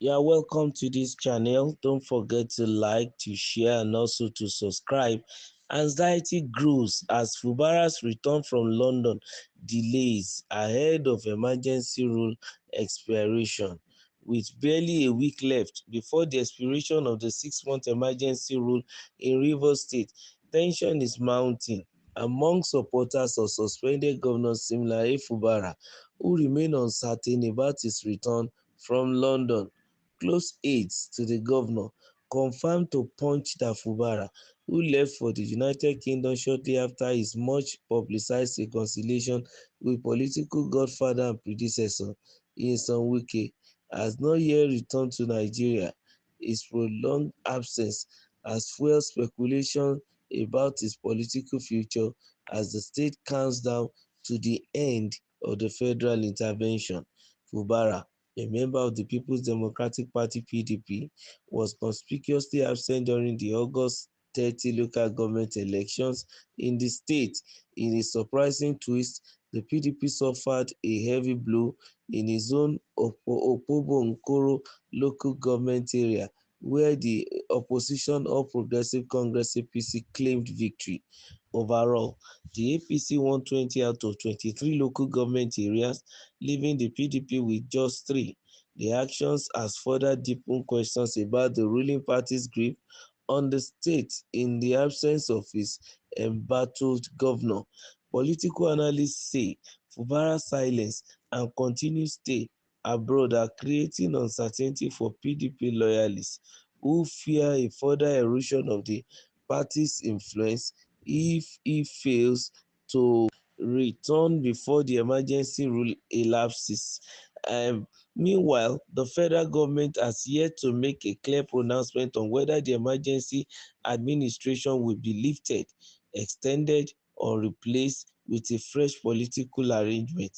Yeah, welcome to this channel. Don't forget to like, to share, and also to subscribe. Anxiety grows as Fubara's return from London delays ahead of emergency rule expiration. With barely a week left before the expiration of the 6-month emergency rule in Rivers State, tension is mounting among supporters of suspended Governor Simlaye Fubara, who remain uncertain about his return from London. Close aides to the governor confirmed to Punch that Fubara, who left for the United Kingdom shortly after his much-publicized reconciliation with political godfather and predecessor Nyesom Wike, has not yet returned to Nigeria. His prolonged absence has fueled speculation about his political future as the state counts down to the end of the federal intervention. Fubara, a member of the People's Democratic Party (PDP), was conspicuously absent during the August 30 local government elections in the state. In a surprising twist, the PDP suffered a heavy blow in his own Opobo-Nkoro local government area, where the opposition All Progressive Congress (APC) claimed victory. Overall, the APC won 20 out of 23 local government areas, leaving the PDP with just 3. The actions has further deepened questions about the ruling party's grip on the state in the absence of its embattled governor. Political analysts say Fubara's silence and continued stay abroad are creating uncertainty for PDP loyalists who fear a further erosion of the party's influence if he fails to return before the emergency rule elapses. Meanwhile, the federal government has yet to make a clear pronouncement on whether the emergency administration will be lifted, extended, or replaced with a fresh political arrangement.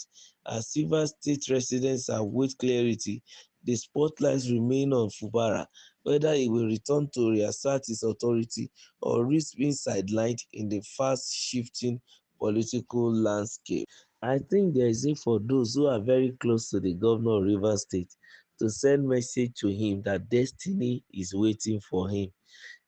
As Rivers State residents await clarity, the spotlight remains on Fubara, whether he will return to reassert his authority or risk being sidelined in the fast-shifting political landscape. I think there is need for those who are very close to the governor of Rivers State to send message to him that destiny is waiting for him.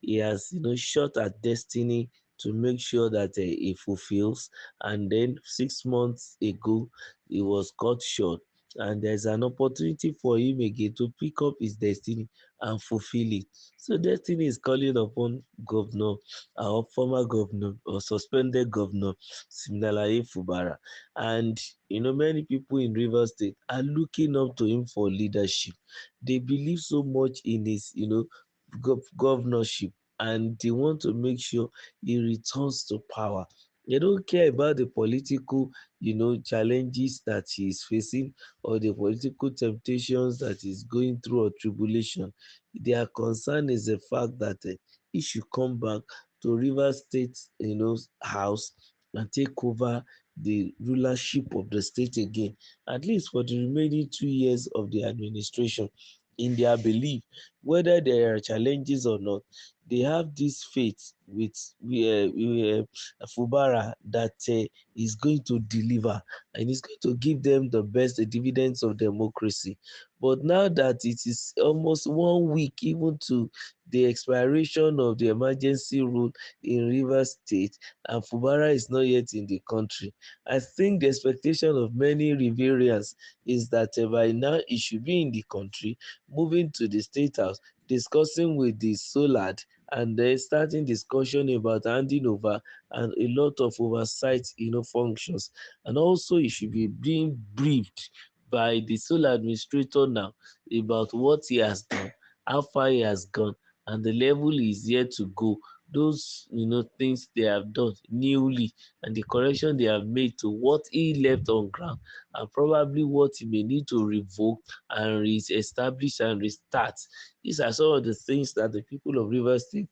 He has shot at destiny to make sure that he fulfills, and then 6 months ago he was cut short, and there's an opportunity for him again to pick up his destiny and fulfill it. So destiny is calling upon governor, our former governor or suspended governor Siminalayi Fubara, and many people in Rivers State are looking up to him for leadership. They believe so much in his governorship, and they want to make sure he returns to power. They don't care about the political challenges that he is facing or the political temptations that he's going through or tribulation. Their concern is the fact that he should come back to Rivers State house and take over the rulership of the state again, at least for the remaining 2 years of the administration. In their belief, whether there are challenges or not, they have this faith with Fubara that is going to deliver and is going to give them the best dividends of democracy. But now that it is almost 1 week even to the expiration of the emergency rule in Rivers State, and Fubara is not yet in the country, I think the expectation of many Riverians is that by now he should be in the country, moving to the State House, discussing with the Solad, and then starting discussion about handing over and a lot of oversight functions. And also he should be being briefed by the sole administrator now about what he has done, how far he has gone, and the level he is yet to go. Those things they have done newly and the correction they have made to what he left on ground, and probably what he may need to revoke and re-establish and restart. These are some of the things that the people of Rivers State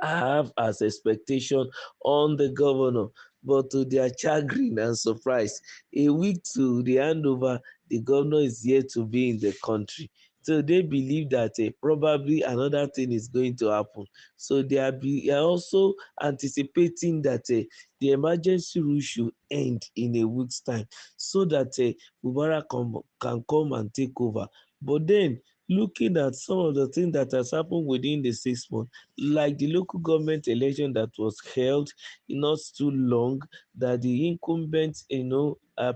have as expectation on the governor. But to their chagrin and surprise, a week to the handover, the governor is yet to be in the country. So they believe that probably another thing is going to happen. So they are also anticipating that the emergency rule should end in a week's time so that Mubarak can come and take over. But then looking at some of the things that has happened within the 6 months, like the local government election that was held not too long, that the incumbent,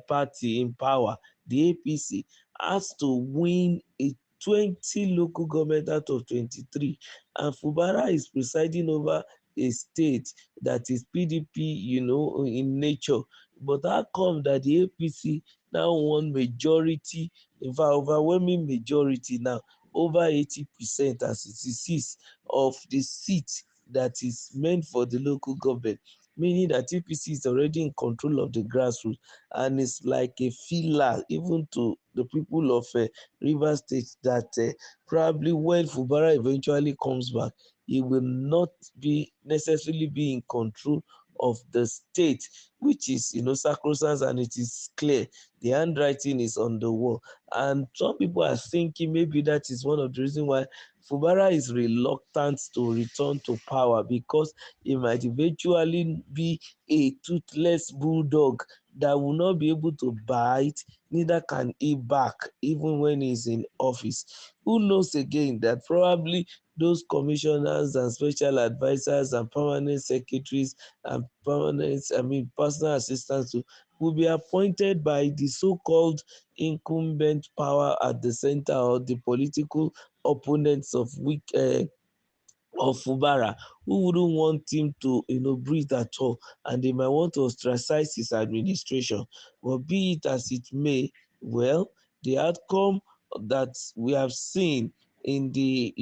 party in power, the APC, has to win a 20 local government out of 23, and Fubara is presiding over a state that is PDP, in nature. But how come that the APC now won majority, in fact, overwhelming majority now, over 80% as it is of the seat that is meant for the local government, meaning that APC is already in control of the grassroots and it's like a filler even to the people of Rivers State that probably when Fubara eventually comes back, he will not be necessarily be in control of the state, which is sacrosanct, and it is clear the handwriting is on the wall. And some people are thinking maybe that is one of the reasons why Fubara is reluctant to return to power, because he might eventually be a toothless bulldog that will not be able to bite, neither can he back even when he's in office. Who knows again that probably those commissioners and special advisors and permanent secretaries and personal assistants will be appointed by the so-called incumbent power at the center, or the political opponents of Fubara, who wouldn't want him to breathe at all, and they might want to ostracize his administration. But be it as it may, well, the outcome that we have seen in the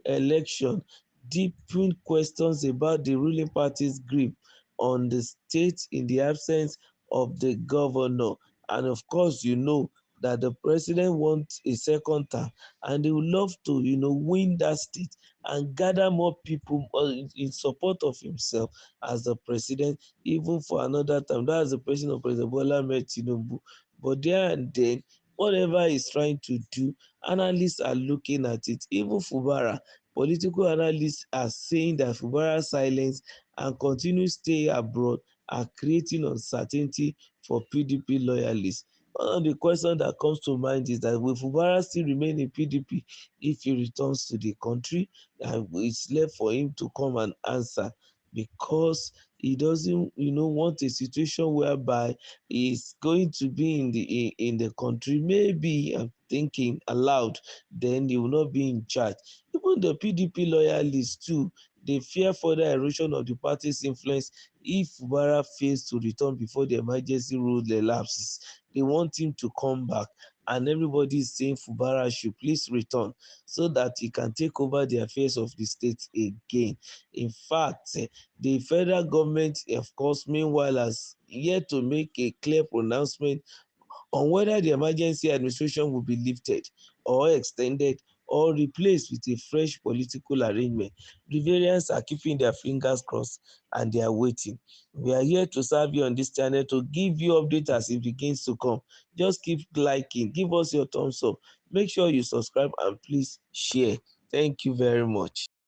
election deepened questions about the ruling party's grip on the state in the absence of the governor. And of course, that the president wants a second term, and they would love to win that state and gather more people in support of himself as the president, even for another time. That's the president of President Bola Ahmed Tinubu. But there and then, whatever he's trying to do, analysts are looking at it. Even Fubara, political analysts are saying that Fubara's silence and continued stay abroad are creating uncertainty for PDP loyalists. One of the questions that comes to mind is that will Fubara still remain in PDP if he returns to the country? And it's left for him to come and answer, because he doesn't want a situation whereby he's going to be in the country. Maybe I'm thinking aloud, then he will not be in charge. Even the PDP loyalists too, they fear further erosion of the party's influence if Fubara fails to return before the emergency rule elapses. They want him to come back, and everybody is saying Fubara should please return so that he can take over the affairs of the state again. In fact, the federal government, of course, meanwhile, has yet to make a clear pronouncement on whether the emergency administration will be lifted or extended or replaced with a fresh political arrangement. Riverians are keeping their fingers crossed and they are waiting. We are here to serve you on this channel to give you updates as it begins to come. Just keep liking, give us your thumbs up, make sure you subscribe, and please share. Thank you very much.